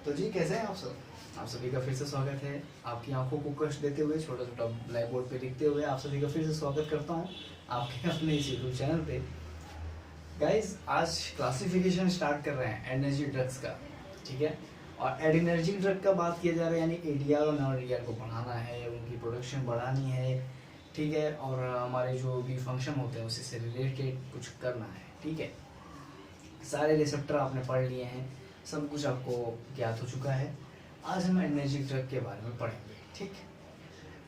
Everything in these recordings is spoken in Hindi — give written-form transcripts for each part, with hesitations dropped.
तो जी कैसे हैं आप सब? आप सभी का फिर से स्वागत है। आपकी आंखों को कष्ट देते हुए छोटा छोटा ब्लैक बोर्ड पे लिखते हुए आप सभी का फिर से स्वागत करता हूँ आपके अपने इस यूट्यूब चैनल पे। गाइस आज क्लासिफिकेशन स्टार्ट कर रहे हैं एनर्जी ड्रग्स का, ठीक है। और एनर्जी ड्रग का बात किया जा रहा है, यानी एडीआर और नॉन एडीआर को बढ़ाना है, उनकी प्रोडक्शन बढ़ानी है, ठीक है। और हमारे जो भी फंक्शन होते हैं उसी से रिलेटेड कुछ करना है, ठीक है। सारे रिसेप्टर आपने पढ़ लिए हैं, सब कुछ आपको ज्ञात हो चुका है। आज हम एनर्जी ड्रग के बारे में पढ़ेंगे, ठीक।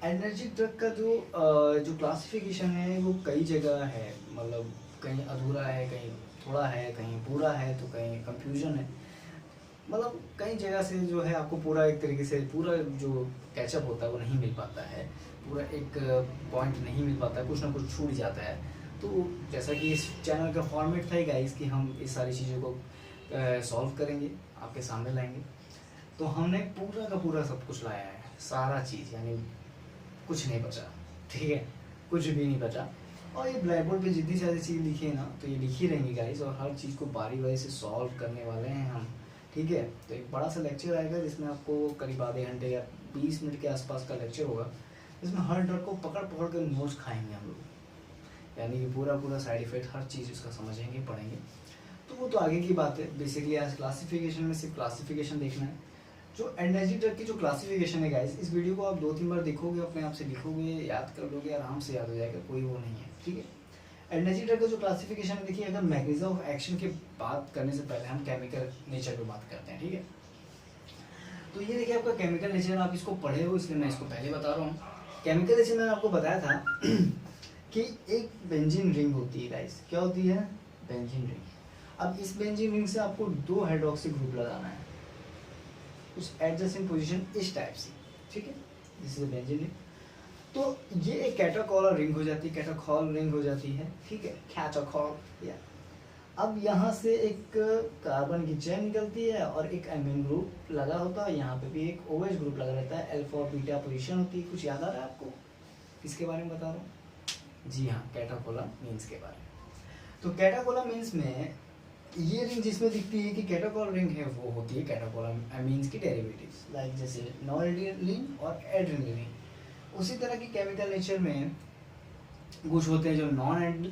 एनर्जी ड्रग का जो क्लासिफिकेशन है वो कई जगह है, मतलब कहीं अधूरा है, कहीं थोड़ा है, कहीं पूरा है, तो कहीं कंफ्यूजन है। मतलब कई जगह से जो है आपको पूरा एक तरीके से पूरा जो कैचअप होता है वो नहीं मिल पाता है, पूरा एक पॉइंट नहीं मिल पाता है, कुछ ना कुछ छूट जाता है। तो जैसा कि इस चैनल का फॉर्मेट था गाइस कि हम इस सारी चीज़ों को सॉल्व करेंगे, आपके सामने लाएंगे। तो हमने पूरा का पूरा सब कुछ लाया है, सारा चीज़, यानी कुछ नहीं बचा, ठीक है, कुछ भी नहीं बचा। और ये ब्लैक बोर्ड पे जितनी सारी चीज़ लिखी है ना, तो ये लिखी रहेंगी गाइस, और हर चीज़ को बारी बारी से सॉल्व करने वाले हैं हम, ठीक है। तो एक बड़ा सा लेक्चर आएगा जिसमें आपको करीब आधे घंटे या 20 मिनट के आसपास का लेक्चर होगा, जिसमें हर ड्रग को पकड़ पकड़ कर नोट्स खाएंगे हम लोग, यानी कि पूरा पूरा साइड इफेक्ट हर चीज़ उसका समझेंगे, पढ़ेंगे। तो वो तो आगे की बात है। बेसिकली आज क्लासिफिकेशन में सिर्फ क्लासिफिकेशन देखना है। जो एनर्जी ड्रग की जो क्लासिफिकेशन है गाइस, इस वीडियो को आप 2-3 बार देखोगे, अपने आप से लिखोगे, याद कर लोगे, आराम से याद हो जाएगा, कोई वो नहीं है, ठीक है। एनर्जी ड्रग का जो क्लासिफिकेशन है, देखिए, अगर मैकेनिज्म ऑफ एक्शन की बात करने से पहले हम केमिकल नेचर पे बात करते हैं, ठीक है। तो ये देखिए आपका केमिकल नेचर, आप इसको पढ़े हो इसलिए मैं इसको पहले बता रहा हूँ। केमिकल नेचर मैंने आपको बताया था कि एक बेंजीन रिंग होती है गाइस। क्या होती है? Benzene ring. अब इस बेंजीन रिंग से आपको 2 हाइड्रोक्सी ग्रुप लगाना है, कुछ एडजस्टिंग पोजीशन इस टाइप से, ठीक है। This is benzene ring. तो ये एक कैटाकॉलर रिंग हो जाती है, कैटाकॉल रिंग हो जाती है, ठीक है, कैटाकॉल। या अब यहाँ से एक कार्बन की चेन निकलती है और एक एमीन ग्रुप लगा होता है, यहाँ पे भी एक OH ग्रुप लगा रहता है, अल्फा और बीटा पोजीशन होती है। कुछ याद आ रहा है आपको किसके बारे में बता रहा हूँ? जी हाँ, कैटाकोलामीन्स के बारे में। तो कैटाकोलामीन्स में ये रिंग जिसमें दिखती है कि कैटाकोल रिंग है, वो होती है कैटाकोलामीन्स की डेरिवेटिव्स, लाइक जैसे नॉरेड्रेनालिन और एड्रेनालिन। उसी तरह की केमिकल नेचर में कुछ होते हैं जो नॉन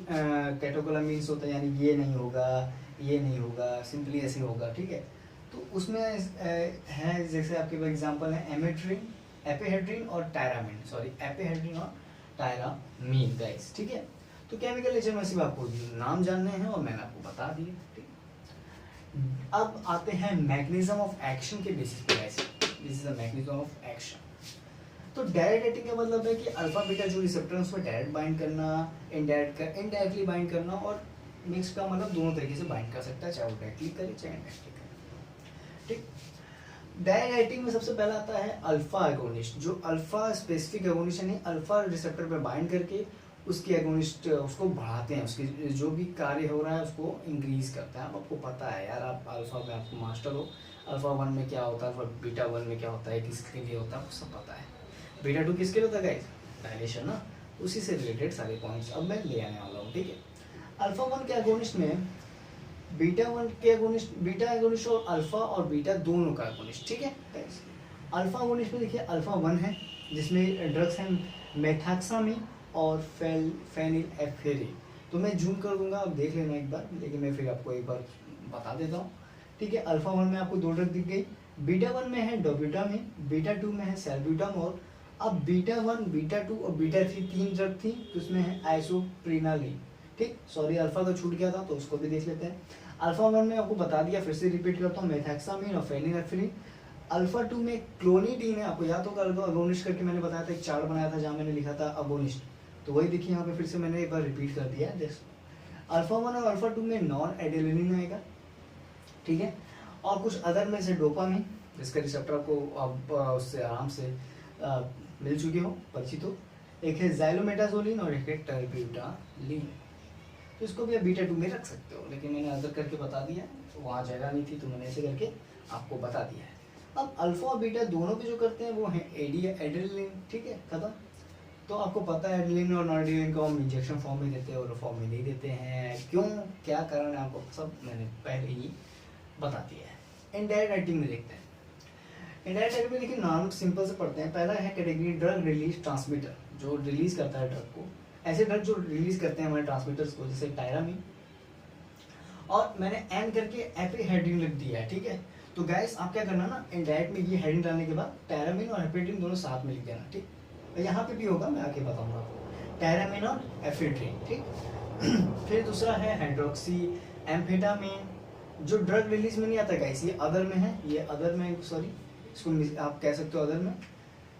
कैटाकोलामीन्स होते हैं, यानी ये नहीं होगा, ये नहीं होगा, सिंपली ऐसे होगा, ठीक है। तो उसमें है, जैसे आपके पास एग्जांपल है एमेट्रिन, एपिहेड्रिन और टायरामीन, सॉरी एपिहेड्रिन और टायरामीन गाइस, ठीक है। तो केमिकल नेचर में सिर्फ आपको नाम जानने हैं और मैंने आपको बता दिए, ठीक। अब आते हैं मैकेनिज्म ऑफ एक्शन के बेसिस पे guys. This is the mechanism of action. तो डायरेक्ट एक्टिंग का मतलब है कि अल्फा बीटा जो रिसेप्टर है उसको डायरेक्ट बाइंड करना, इनडायरेक्टली बाइंड करना, और मिक्स का मतलब दोनों तरीके से बाइंड कर सकता है, चाहे वो डायरेक्टली करे चाहे इनडायरेक्टली करे, ठीक। डायरेक्ट एक्टिंग में सबसे पहला आता है अल्फा एगोनिस्ट, जो अल्फा स्पेसिफिक एगोनिस्ट यानी अल्फा रिसेप्टर पर बाइंड करके उसकी एगोनिस्ट उसको बढ़ाते हैं, उसकी जो भी कार्य हो रहा है उसको इंक्रीज करता है। अब आपको पता है यार, आप अल्फा में आपको मास्टर हो, अल्फा 1 में क्या होता है, अल्फा बीटा 1 में क्या होता है, किसके लिए होता है, वो सब पता है। बीटा 2 किसके लिए होता है गाइस? डायलेशन ना, उसी से रिलेटेड सारे पॉइंट्स अब मैं ले आने वाला हूँ, ठीक है। अल्फा 1 के एगोनिस्ट में बीटा 1 के एगोनिस्ट, बीटा एगोनिस्ट और अल्फा और बीटा दोनों का एगोनिस्ट, ठीक है गाइस। अल्फा एगोनिस्ट में देखिए अल्फा 1 है जिसमें ड्रग्स हैं मेथाक्सामिन और फेनिलएल्फेरिन। तो मैं जूम कर दूंगा, आप देख लेना एक बार, लेकिन मैं फिर आपको एक बार बता देता हूँ, ठीक है। अल्फा 1 में आपको 2 ड्रग दिख गई, बीटा 1 में है डोब्यूटामिन, बीटा 2 में है सैल्ब्यूटामोल। अब बीटा 1, बीटा 2 और बीटा 3 3 ड्रग थी, तो उसमें है आइसोप्रिनालिन, ठीक। सॉरी अल्फा का छूट गया था तो उसको भी देख लेते हैं। अल्फा 1 में आपको बता दिया, फिर से रिपीट करता हूँ, मेथाक्सामिन और फेनिलएल्फेरिन। अल्फा 2 में क्लोनिडीन है, आपको याद होगा अगोनिस्ट करके मैंने बताया था, एक चार्ट बनाया था जहाँ मैंने लिखा था अगोनिस्ट, तो वही देखिए यहाँ पे फिर से मैंने एक बार रिपीट कर दिया है। अल्फा 1 और अल्फा 2 में नॉन एड्रेनालिन आएगा, ठीक है। और कुछ अदर में से डोपामिन, जिसका रिसेप्टर को आप उससे आराम से मिल चुके हो, परिचित हो। एक है ज़ाइलोमेटाजोलिन और एक है टर्ब्यूटालिन। तो इसको भी आप बीटा 2 में रख सकते हो, लेकिन मैंने अदर करके बता दिया, तो वहाँ जगह नहीं थी तो मैंने ऐसे करके आपको बता दिया है। अब अल्फा और बीटा दोनों पे जो करते हैं वो है एड्रेनालिन, ठीक है, खत्म। तो आपको पता है एड्रेनालिन और नॉरेड्रेनालिन को हम इंजेक्शन फॉर्म में देते हैं और फॉर्म में नहीं देते हैं, क्यों, क्या कारण है, आपको सब मैंने पहले ही बता दिया है। इनडायरेक्ट एक्टिंग में देखते हैं। इंडायरेक्ट कैटेगरी देखिए नॉर्मल सिंपल से पढ़ते हैं। पहला है कैटेगरी ड्रग रिलीज ट्रांसमीटर, जो रिलीज करता है ड्रग को। ऐसे ड्रग जो रिलीज करते हैं हमारे ट्रांसमीटर्स को, जैसे टायरामीन, और मैंने एन करके एपिहेड्रिन लिख दिया है, ठीक है। तो गैस आप क्या करना ना, इंडायरेक्ट में ये हेडिंग डालने के बाद टायरामीन और एपिहेड्रिन दोनों साथ में लिख देना, ठीक। तो यहाँ पे भी होगा, मैं आके बताऊंगा आपको, टायरामीन और एपिहेड्रिन, ठीक। फिर दूसरा है हाइड्रोक्सी एम्फेटामिन, जो ड्रग रिलीज में नहीं आता गाइस, ये अदर में है, ये अदर में, सॉरी इसको आप कह सकते हो अदर में।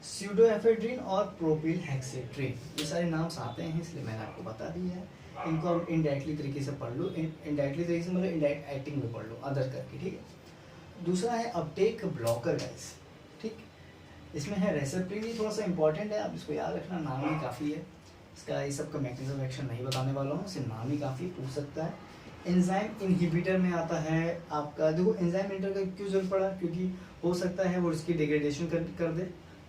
स्यूडोएफेड्रिन और प्रोपिल हेक्सेट्रिन, ये सारे नाम्स आते हैं, इसलिए मैंने आपको बता दिया है। इनको आप इनडायरेक्टली तरीके से पढ़ लो, इनडायरेक्टली तरीके से मतलब इनडायरेक्ट एक्टिंग में पढ़ लो, अदर करके, ठीक है। दूसरा है अपटेक ब्लॉकर गाइस, ठीक। इसमें है रेसेप्टिन, ये थोड़ा सा इंपॉर्टेंट है, आप इसको याद रखना, नाम ही काफ़ी है इसका। ये सब का मैकेनिज्म एक्शन नहीं बताने वाला हूँ, सिर्फ नाम ही काफ़ी पूछ सकता है। एंजाइम इनहिबिटर में आता है आपका, देखो एंजाइम इनहिबिटर का क्यों जरूरत पड़ा, क्योंकि हो सकता है वो इसकी डिग्रेडेशन कर दे,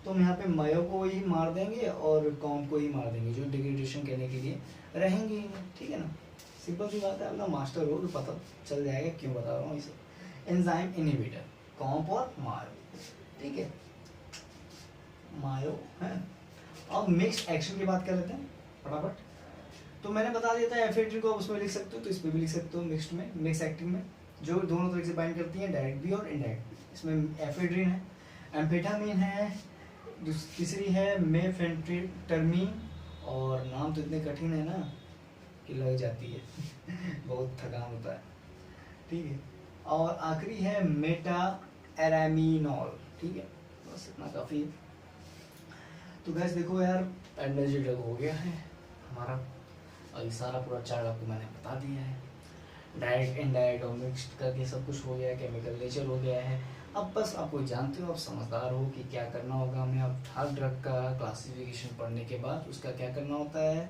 तो हम यहाँ पे मायो को ही मार देंगे और कॉम को ही मार देंगे, जो डिग्रेडेशन करने के लिए रहेंगे ही नहीं, ठीक है ना। सिंपल सी बात है, अपना मास्टर हो तो पता चल जाएगा क्यों बता रहा हूँ इसे। एंजाइम इनहिबिटर कॉम्प और मायो, ठीक है, मायो है। अब मिक्स्ड एक्शन की बात कर लेते हैं फटाफट। तो मैंने बता दिया था एफेड्रिन को आप उसमें लिख सकते हो, तो इसमें भी लिख सकते हो मिक्स्ड में, मिक्स एक्टिंग में, जो दोनों तरह से बाइंड करती है, डायरेक्ट भी और इनडायरेक्ट भी। इसमें एफेड्रिन है, एम्फेटामिन है, तीसरी है मेफेंट्रिटर्मिन, और नाम तो इतने कठिन है ना कि लग जाती है बहुत थकान होता है, ठीक है। और आखिरी है मेटा एरामिनॉल, ठीक है। बस इतना काफ़ी है। तो गैस देखो यार, एनर्जी ड्रग हो गया है हमारा, और ये सारा पूरा चार्ट आपको मैंने बता दिया है, डायरेक्ट इनडायरेक्ट और मिक्स्ड करके सब कुछ हो गया है, केमिकल नेचर हो गया है। अब बस आपको जानते हो, आप समझदार हो कि क्या करना होगा हमें। अब हर ड्रग का क्लासिफिकेशन पढ़ने के बाद उसका क्या करना होता है,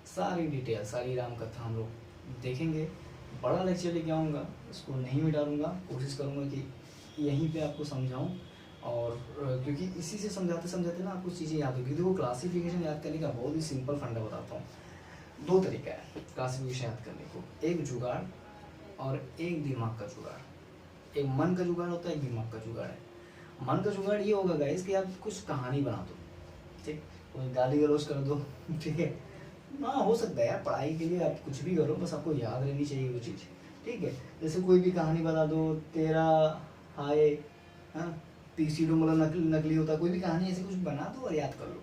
सारी डिटेल, सारी राम कथा हम लोग देखेंगे। बड़ा लेक्चर लेके आऊँगा, इसको नहीं भी डालूंगा, कोशिश करूँगा कि यहीं पे आपको समझाऊँ, और क्योंकि इसी से समझाते समझाते ना आपको चीज़ें याद होगी। देखो क्लासिफिकेशन याद करने का बहुत ही सिंपल फंडा बताता हूँ। दो तरीका है क्लासिफिकेशन याद करने को, एक जुगाड़ और एक दिमाग का जुगाड़। एक मन का जुगाड़ होता है, एक दिमाग का जुगाड़ है। मन का जुगाड़ ये होगा गाइस कि आप कुछ कहानी बना दो, ठीक, कोई गाली गलौज कर दो, ठीक है ना, हो सकता है यार, पढ़ाई के लिए आप कुछ भी करो, बस आपको याद रहनी चाहिए वो चीज़, ठीक है। जैसे कोई भी कहानी बना दो, तेरा हाय, हाँ, पीसीडो मतलब नकली होता, कोई भी कहानी ऐसे कुछ बना दो और याद कर लो।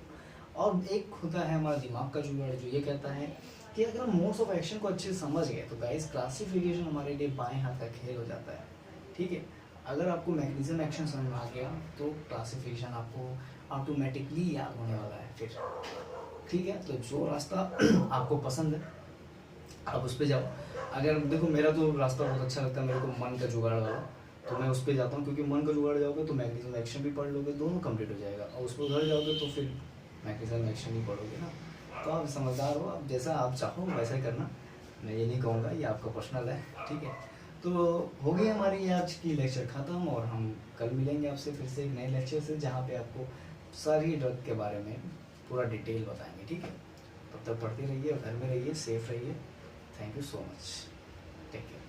और एक होता है हमारा दिमाग का जुगाड़, जो ये कहता है कि अगर हम मोड्स ऑफ एक्शन को अच्छे से समझ गए तो गाइस क्लासिफिकेशन हमारे लिए बाएं हाथ का खेल हो जाता है, ठीक है। अगर आपको मैकेनिज्म एक्शन समझ में आ गया तो क्लासिफिकेशन आपको ऑटोमेटिकली याद होने वाला है फिर, ठीक है। तो जो रास्ता आपको पसंद है आप उस पर जाओ। अगर देखो मेरा तो रास्ता बहुत अच्छा लगता है मेरे को, मन का जुगाड़ वाला, तो मैं उस पर जाता हूँ, क्योंकि मन का जुगाड़ जाओगे तो मैकेनिज्म एक्शन भी पढ़ लोगे, दोनों कंप्लीट हो जाएगा। और उस पर उधर जाओगे तो फिर मैकेनिज्म एक्शन ही पढ़ोगे ना। तो आप समझदार हो, आप जैसा आप चाहो वैसा ही करना, मैं ये नहीं कहूँगा, ये आपका पर्सनल है, ठीक है। तो हो गई हमारी आज की लेक्चर ख़त्म, और हम कल मिलेंगे आपसे फिर से एक नए लेक्चर से, जहाँ पे आपको सारी ड्रग के बारे में पूरा डिटेल बताएंगे, ठीक है। तब तक पढ़ते रहिए और घर में रहिए, सेफ रहिए। Thank you so much, take care.